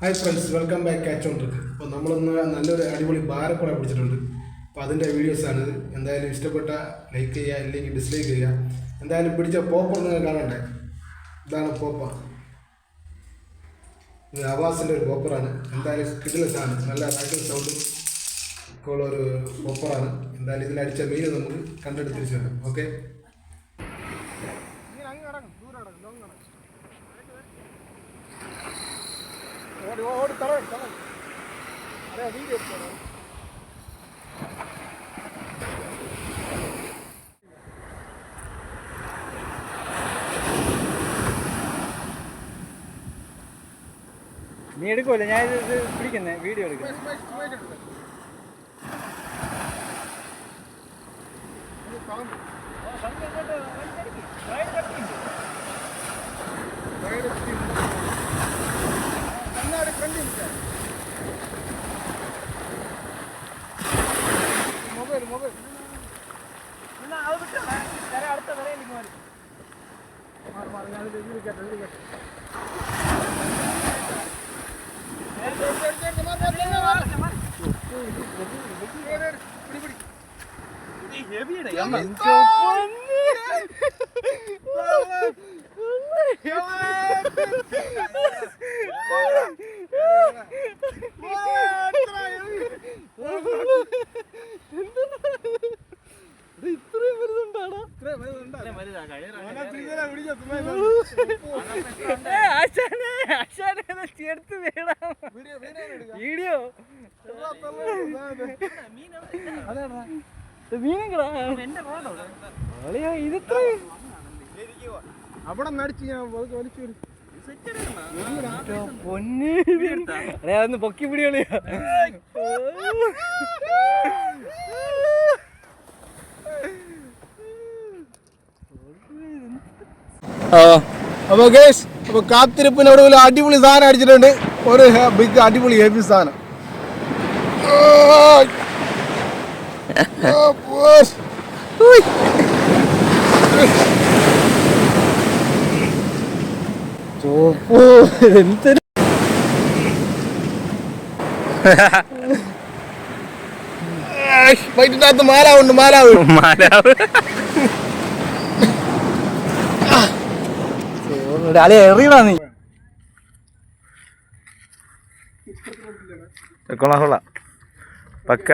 Hi friends, welcome back catch on trick. അപ്പോൾ നമ്മളൊന്ന് നല്ലൊരു അടിപൊളി ബാരക്കുട പിടിച്ചിട്ടുണ്ട്. അപ്പോൾ അതിൻ്റെ വീഡിയോസാണിത്. എന്തായാലും ഇഷ്ടപ്പെട്ട ലൈക്ക് ചെയ്യുക, അല്ലെങ്കിൽ ഡിസ്ലൈക്ക് ചെയ്യുക. എന്തായാലും പിടിച്ച പോപ്പർ നിങ്ങൾ കാണണ്ടേ. ഇതാണ് പോപ്പ. ഇത് അവാസിൻ്റെ ഒരു പോപ്പറാണ്. എന്തായാലും കിഡിലെസ്സാണ്. നല്ല റാക്കിംഗ് സൗണ്ട് ഒക്കെ ഉള്ള ഒരു പോപ്പറാണ്. എന്തായാലും ഇതിലടിച്ച മീൻ നമുക്ക് കണ്ടെടുത്ത് തിരിച്ചു വരാം. ഓക്കെ, നീ എടുക്കുമല്ലോ, ഞാൻ ഇത് പിടിക്കുന്നേ, വീഡിയോ എടുക്കാം. മൊബൈൽ അത് വിട്ടോ, അടുത്ത വരയിലേക്ക് മാറി ഞാനിത് ഇതിരിക്കട്ടെ. വീഡിയോ അവിടെ നടിച്ച് ഞാൻ വലിച്ചു പൊന്ന് ഒന്ന് പൊക്കി പിടികളിയാ. അപ്പൊ ഗൈസ്, അപ്പൊ കാത്തിരിപ്പിനോട് അടിപൊളി സാധനം അടിച്ചിട്ടുണ്ട്. ഒരു ബിഗ് അടിപൊളി ഹെവി സാധനം. വൈകിട്ടകത്ത് മാലാവ് എറിയണ നീ കൊള്ളാം പക്ക.